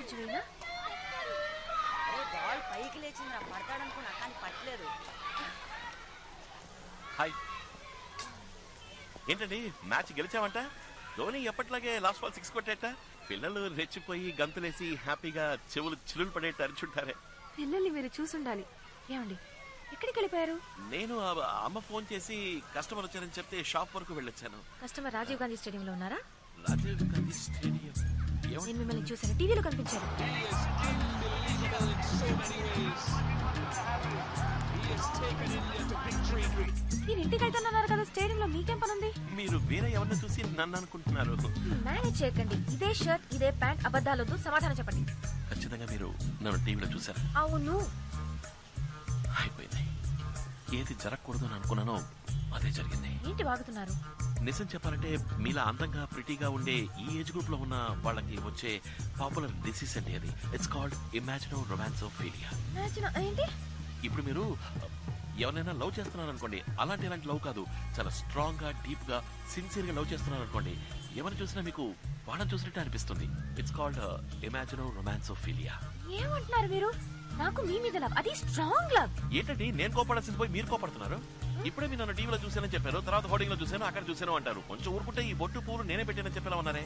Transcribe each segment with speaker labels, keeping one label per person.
Speaker 1: కొంచెం అయినా బాల్ పైకి లేచింది పడతాడనుకున్నా కానీ పట్టలేదు.
Speaker 2: హాయ్, ఏంటండి మ్యాచ్ గెలిచామంట? ధోని ఎప్పట్లాగే లాస్ట్ బాల్ 6 కొట్టేట. పిల్లలు రెచ్చిపోయి గంతులేసి హ్యాపీగా చెవులు చిల్లులు పడేట అరుచుంటారే.
Speaker 1: పిల్లల్ని మీరు చూసుండాలి. ఏమండి ఎక్కడికి వెళ్ళిపోయారు?
Speaker 2: నేను అమ్మ ఫోన్ చేసి కస్టమర్ వచ్చారని చెప్తే షాప్ వరకు వెళ్ళొచ్చాను.
Speaker 1: కస్టమర్ రాజీవ్ గాంధీ స్టేడియంలో ఉన్నారా?
Speaker 2: రాజీవ్ గాంధీ స్టేడియం?
Speaker 1: నేను మిమ్మల్ని చూసాను, టీవీలో కనిపించారు. మీరు ఇంటికి వెళ్తున్నారు కదా, స్టేడియంలో మీకేం పని ఉంది?
Speaker 2: మీరు వేరే ఎవరిని చూసి నన్ను అనుకుంటున్నారు.
Speaker 1: మేనేజ్ చేయకండి. ఇదే షర్ట్ ఇదే ప్యాంట్, అబద్ధాలొద్దు, సమాధానం చెప్పండి.
Speaker 2: ఖచ్చితంగా మీరు నన్ను టీవీలో చూసారా?
Speaker 1: అవును.
Speaker 2: అయిపోయింది. ఏది జరగకూడదు అని అనుకున్నానో అదే జరిగింది.
Speaker 1: ఏంటి వాగుతున్నారు?
Speaker 2: నిజం చెప్పాలంటే మీలా అందంగా ప్రిటీగా ఉండే ఈ ఏజ్ గ్రూప్ లో ఉన్న వాళ్ళకి వచ్చే పాపులర్ డిసీజ్ అండి అది. It's called imagino romancophilia.
Speaker 1: ఏంటి?
Speaker 2: ఇప్పుడు మీరు ఎవరైనా లవ్ చేస్తున్నారు అనుకోండి, అలాంటి లవ్ కాదు, చాలా స్ట్రాంగ్ గా డీప్ గా సిన్సియర్ గా లవ్ చేస్తున్నారు అనుకోండి, ఎవరిని చూసినా మీకు వాళ్ళని చూసినట్టు అనిపిస్తుంది. It's called imagino romancophilia.
Speaker 1: ఏమంటున్నారు మీరు? నాకు మీ మీద లవ్, అది స్ట్రాంగ్ లవ్.
Speaker 2: ఏంటండి నేను కోపడాల్సింది పోయి మీరు కోపడుతున్నారు? ఇప్పుడే మీరు నన్ను టీవీలో చూసానని చెప్పారు, తర్వాత హోర్డింగ్ లో చూసాను, అక్కడ చూసాను అంటారు. కొంచెం ఊరుకుంటే ఈ బొట్టు పూలు నేనే పెట్టానని చెప్పేలా ఉన్నారే.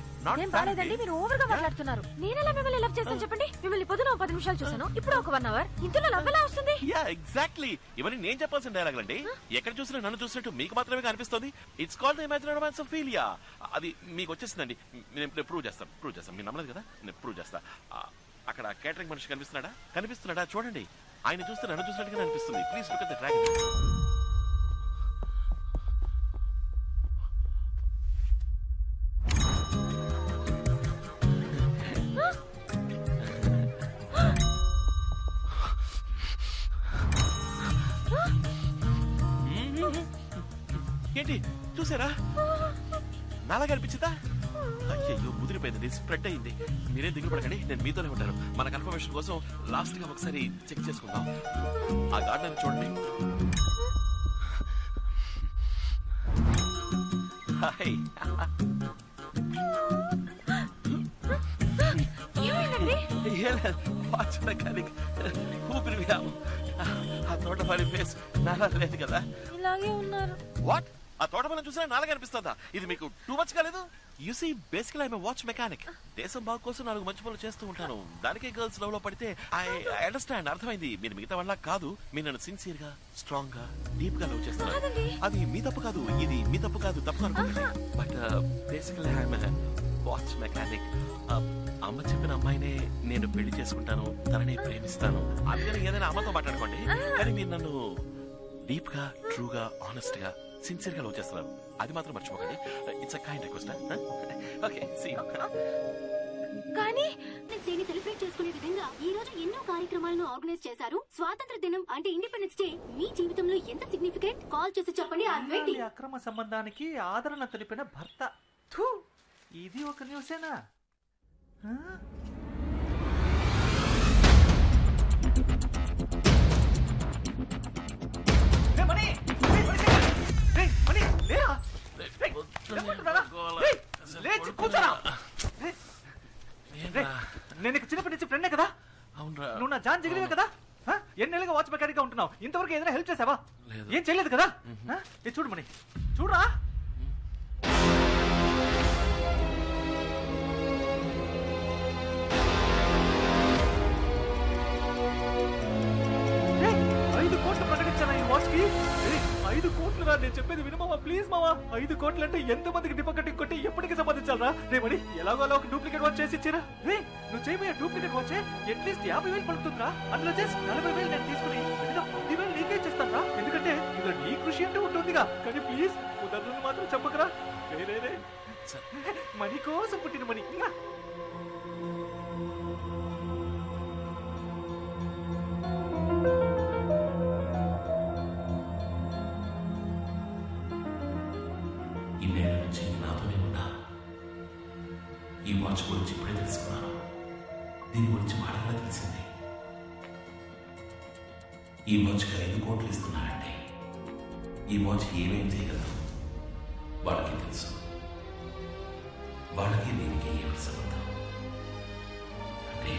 Speaker 1: మీరు ఓవర్ గా మాట్లాడుతున్నారు. నేనెలా మిమ్మల్ని లవ్ చేస్తాను చెప్పండి? మిమ్మల్ని పొద్దున 10 నిమిషాలు చూసాను, ఇప్పుడు ఒక 1 అవర్. ఇంతలో లవ్ ఎలా వస్తుంది?
Speaker 2: Yeah exactly. ఇవన్నీ నేను చెప్పాల్సిన డైలాగ్ అండి. ఎక్కడ చూసినా నన్ను చూసినట్టు మీకు మాత్రమే కనిపిస్తుంది. It's called imaginary romancophilia. అది మీకు వచ్చేసిందండి. నేను ప్రూవ్ చేస్తాను. మీరు నమ్మలేదు కదా, నేను ప్రూవ్ చేస్తా. అక్కడ కేటరింగ్ మనిషి కనిపిస్తున్నాడా చూడండి. ఆయన చూస్తే నన్ను చూసినట్టుగా అనిపిస్తుంది. Please look at the dragon. ఏంటి చూసారా? నాలాగా అనిపించిందా? అయ్యో ముదిరిపోయింది, స్ప్రెడ్ అయింది. మీరేం దిగులు పడకండి, నేను మీతోనే ఉంటాను. మన కన్ఫర్మేషన్ కోసం లాస్ట్ గా ఒకసారి చెక్ చేసుకుందాం. ఆ గార్డెన్ చూడండి. హాయ్. వాచ్ మెకానిక్ ఊపిరి. ఆ తోటమాలి ఫేస్ నాలా లేదు కదా?
Speaker 1: ఇలాగే ఉన్నారు.
Speaker 2: వాట్? ఆ తోటమాలని చూసినా నాలాగా అనిపిస్తుందా? ఇది మీకు టూ మచ్ కాలేదు? You see basically I'm watch mechanic. దేశం బాగు కోసం 4 మంచి పనులు చేస్తూ ఉంటాను. దానికే గర్ల్స్ లవ్ లో పడితే ఐ అండర్స్టాండ్, అర్థమైంది. మీరు మిగతా వాళ్ళ కాదు, మీరు నన్ను సిన్సియర్ గా స్ట్రాంగ్ గా డీప్ గా లవ్ చేస్తున్నారు. అది మీ తప్పు కాదు, ఇది మీ తప్పు కాదు, తప్పు అనుకోండి. But basically I'm watch mechanic. అమ్మ చెప్పిన అమ్మాయినే నేను పెళ్లి చేసుకుంటాను, తనని ప్రేమిస్తాను. అందుకని ఏదైనా అమ్మతో మాట్లాడుకోండి, కానీ మీరు నన్ను డీప్ గా ట్రూ గా ఆనెస్ట్ గా సిన్సియర్ గా లవ్ చేస్తున్నారు. అది మాత్రం మర్చిపోకండి. It's a kind request. Okay, see you.
Speaker 3: కానీ నేను సెలబ్రేట్ చేసుకునే విధంగా ఈ రోజు ఎన్నో కార్యక్రమాలను ఆర్గనైజ్ చేశారు. స్వాతంత్ర దినం అంటే ఇండిపెండెన్స్ డే మీ జీవితంలో ఎంత సిగ్నిఫికెంట్? కాల్ చేసి చెప్పండి.
Speaker 4: అక్రమ సంబంధానికి ఆదరణ తెలిపిన భర్త. ఇది ఒక న్యూసేనా? నేను చిన్నప్పటి నుంచి ఫ్రెండే కదా? నువ్వు నా జాన్ జిగిరివే కదా? ఎన్నేళ్ళుగా వాచ్ మెకానిక్ గా ఉంటున్నావు, ఇంతవరకు ఏదైనా హెల్ప్ చేసావా? ఏం చేయలేదు కదా? చూడు మణి, చూడరా. వాచ్ కి 5 కోట్లు రా. నేను చెప్పేది వినమావా, ప్లీజ్ మావా. 5 కోట్లు అంటే ఎంత మందికి డిపో కొట్టి ఎప్పటికీ సంపాదించాలరా? రేమని ఎలాగో అలా ఒక డూప్లికేట్ వాచ్ చేసి ఇచ్చిరా. నువ్వు చేయబోయే డూప్లికేట్ వాచ్ అట్లీస్ట్ 50,000 పడుతుందిరా. అందులో చేసి 40,000 నేను తీసుకుని 10,000 నీకే ఇచ్చేస్తాను రా. ఎందుకంటే ఇందులో నీ కృషి అంటే ఉంటుందిగా. కానీ ప్లీజ్ కుదరదు మాత్రం చెప్పకరా. రే మనీ కోసం పుట్టిన మనీ.
Speaker 2: ఇన్నేళ్ళ నుంచి నాతోనే ఉన్నా. ఈ వాచ్ గురించి ఇప్పుడే తెలుసుకున్నాను. దీని గురించి మాటలా తెలిసింది. ఈ వాచ్కి 5 కోట్లు ఇస్తున్నారంటే ఈ వాచ్ ఏమేం చేయగలదు వాళ్ళకి తెలుసు. వాళ్ళకి దీనికి ఏమి సంబంధం అంటే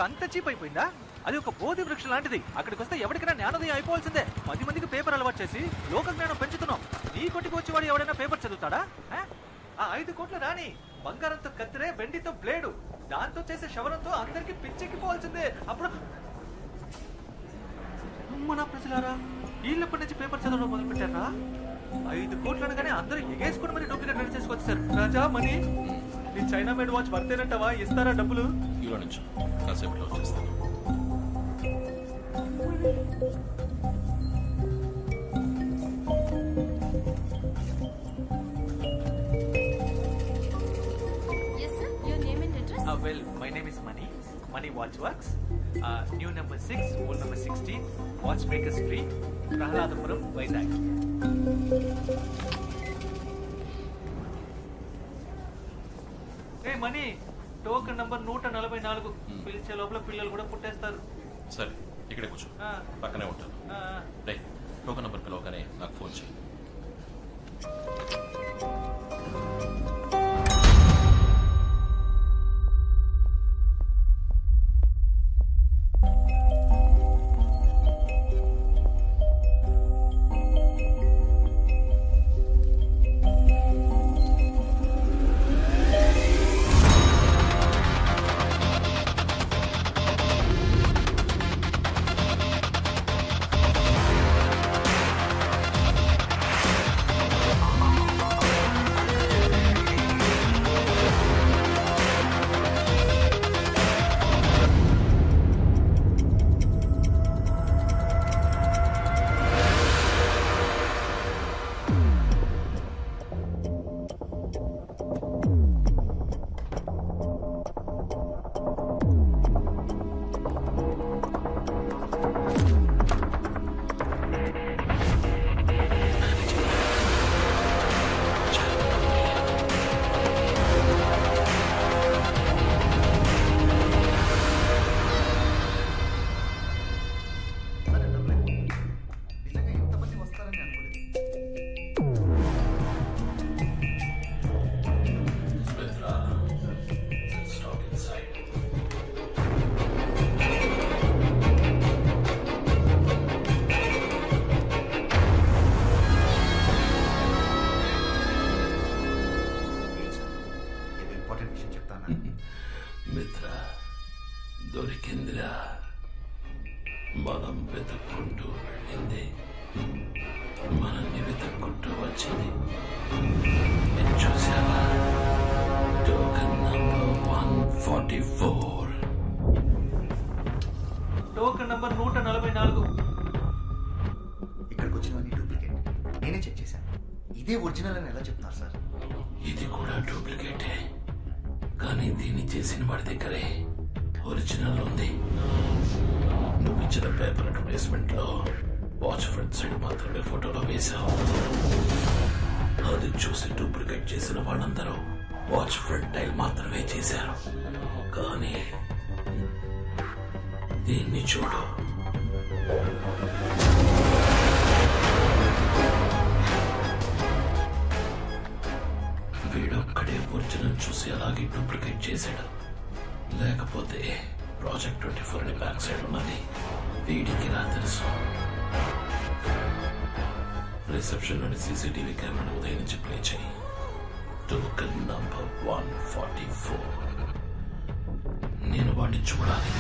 Speaker 4: అంత చీప్ అయిపోయిందా? అది ఒక బోధి వృక్షం లాంటిది. అక్కడికి వస్తే ఎవరికైనా జ్ఞానోదయం అయిపోవాల్సిందే. 10 మందికి పేపర్ అలవాటు చేసి లోక జ్ఞానం పెంచుతున్నాం. నీ కొట్టుకు వచ్చేవాడు ఎవడైనా పేపర్ చదువుతాడా? ఆ 5 కోట్ల రాని బంగారంతో కత్తిరే, వెండితో బ్లేడు, దాంతో చేసే శవరంతో అందరికి పిచ్చెక్కిపోవాల్సిందే. అప్పుడు మన ప్రజలారా వీళ్ళప్పటి నుంచి పేపర్ చదవడం మొదలు పెట్టారా? 5 కోట్లు అనగానే అందరూ ఎగేసుకుని మరి డూప్లికేట్ రెడీ చేసుకొచ్చారు. రాజా మనీ, నీ చైనా మేడ్ వాచ్ వర్తేనంటావా? ఇస్తారా డబ్బులు?
Speaker 2: ఇలా నుంచి కాసేపట్లో వచ్చేస్తాను.
Speaker 4: Well, my name is Mani. Mani Watch Works. New number 6, old number 16. Watchmakers free. Prahaladapuram, Vizag. Hey Mani, token number 144. పిలిచే లోపల పిల్లలు కూడా పుట్టేస్తారు.
Speaker 2: సరే, ఇక్కడే కూర్చో, పక్కనే ఉంటాను. రే, టోకెన్ నంబర్ పిలవగానే నాకు ఫోన్ చేయి.
Speaker 5: మిత్ర, దొరికిందిరా. మనం వెతుక్కుంటూ వెళ్ళింది మనల్ని వెతుక్కుంటూ వచ్చింది. మీరు చూసావా? Token number 144.
Speaker 4: Token number 144.
Speaker 6: ఇక్కడికి వచ్చినవన్నీ డూప్లికేట్. నేనే చెక్ చేశాను. ఇదే ఒరిజినల్ అని ఎలా చెప్తున్నారు సార్?
Speaker 5: ఇది కూడా డూప్లికేటే, కానీ దీన్ని చేసిన వాడి దగ్గరే ఒరిజినల్ ఉంది. నువ్వు ఇచ్చిన పేపర్ అడ్వర్టైజ్మెంట్ లో వాచ్ ఫ్రంట్ సైడ్ మాత్రమే ఫోటోలో వేశావు. అది చూసి డూప్లికేట్ చేసిన వాళ్ళందరూ వాచ్ ఫ్రంట్ టైల్ మాత్రమే చేశారు. కానీ దీన్ని చూడు, వీడొక్కడే ఒరిజినల్ చూసి అలాగే డూప్లికేట్ చేశాడు. లేకపోతే ప్రాజెక్ట్ 24 అని బ్యాక్ సైడ్ ఉన్నది వీడికి రా తెలుసు. రిసెప్షన్ లోని సీసీటీవీ కెమెరా ఉదయం నుంచి ప్లే చేయి. Token number 144. నేను వాడిని చూడాలి.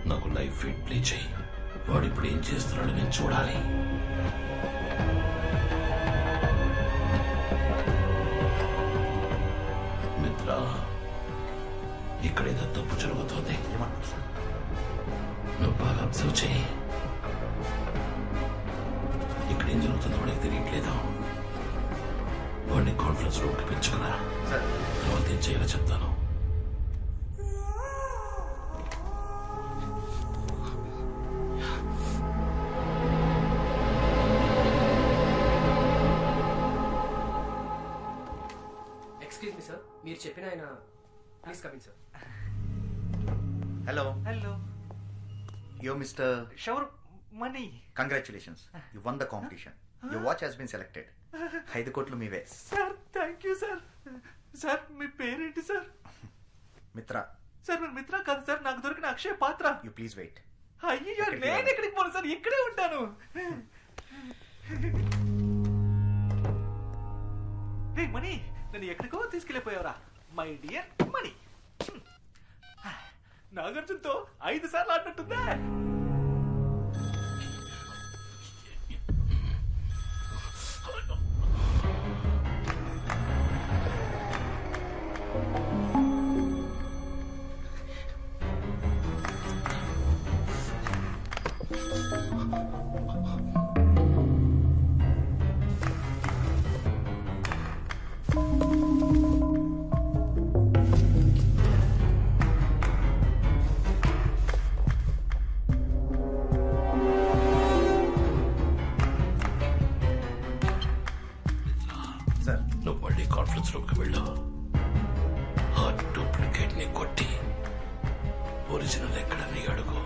Speaker 5: నాకు లైవ్ ఫీడ్ ప్లే చేయి. వాడు ఇప్పుడు ఏం చేస్తున్నాడో నేను చూడాలి. మిత్ర, ఇక్కడేదో తప్పు జరుగుతుంది.
Speaker 6: ఏమంటారు సార్?
Speaker 5: నువ్వు బాగా అబ్జర్వ్ చేయి. ఇక్కడ ఏం జరుగుతుందో వాడికి తెలియట్లేదు. వాడిని కాన్ఫరెన్స్ రూమ్కి పెంచుకురా.
Speaker 6: సార్,
Speaker 5: తర్వాత ఏం చేయాలో చెప్తాను.
Speaker 7: ఎక్స్క్యూజ్ మీ సార్, మీరు చెప్పిన ఆయన
Speaker 4: please coming sir.
Speaker 6: Hello
Speaker 4: hello,
Speaker 6: yo mister
Speaker 4: shower money.
Speaker 6: Congratulations, you won the competition. Your watch has been selected. 5 కోట్లు మీవే.
Speaker 4: Sir thank you sir. Sir మీ పేరేంటి సార్?
Speaker 6: మిత్ర.
Speaker 4: సార్ మీరు మిత్ర కాదు సార్, నాకు దొరికిన అక్షయ పాత్ర.
Speaker 6: You please wait.
Speaker 4: అయ్యో నేను ఎక్కడికి పోను సార్, ఇక్కడే ఉంటాను. రే మనీ, నన్ను ఎక్కడికో తీసుకెళ్ళిపోయావరా మై డియర్ మనీ. నాగార్జునతో 5 సార్లు ఆడినట్టుందే.
Speaker 5: నువ్వు మళ్ళీ కాన్ఫరెన్స్ రూమ్కి వెళ్ళు. ఆ డూప్లికేట్ ని కొట్టి ఒరిజినల్ ఎక్కడని అడుగు.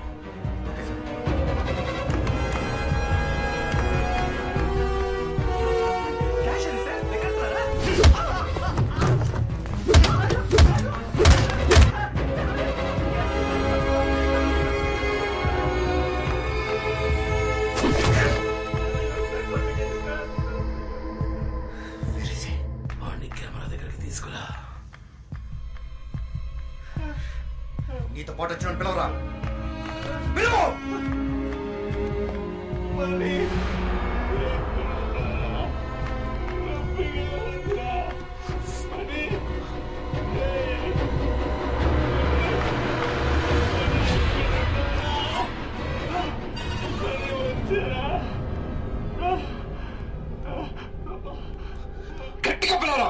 Speaker 6: నీతో పాటు వచ్చిన పిలవరా. పిలువు. గట్టిగా పిలవరా.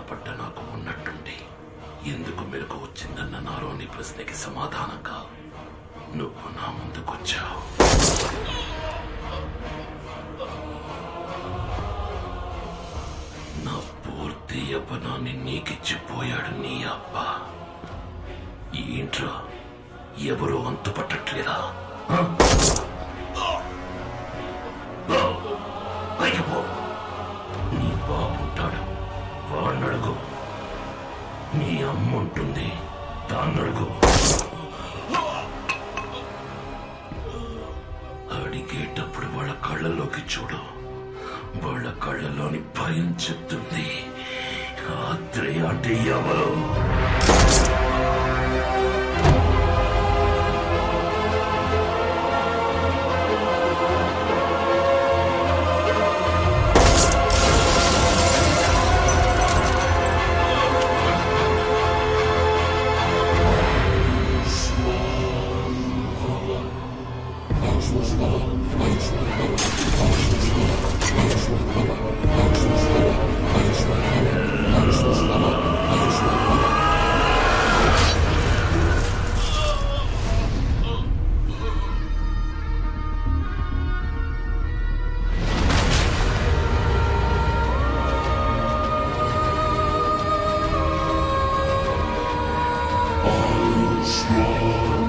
Speaker 5: పట్ట నాకు ఉన్నట్టుండి ఎందుకు మెలకు వచ్చిందన్న నాలోని ప్రశ్నకి సమాధానంగా నువ్వు నా ముందుకొచ్చావు. నా పూర్తి యవ్వనాన్ని నీకిచ్చిపోయాడు నీ అబ్బ. ఈ ఇంట్లో ఎవరూ అంతుపట్టట్లేదా? నీ బాబుంటాడు, వాడినడుగు. నీ అమ్మ ఉంటుంది, దాన్నడుగు. అడిగేటప్పుడు వాళ్ళ కళ్ళలోకి చూడు. వాళ్ళ కళ్ళలోని భయం చెప్తుంది రాత్రి అంటే ఎవరు.
Speaker 4: Come on.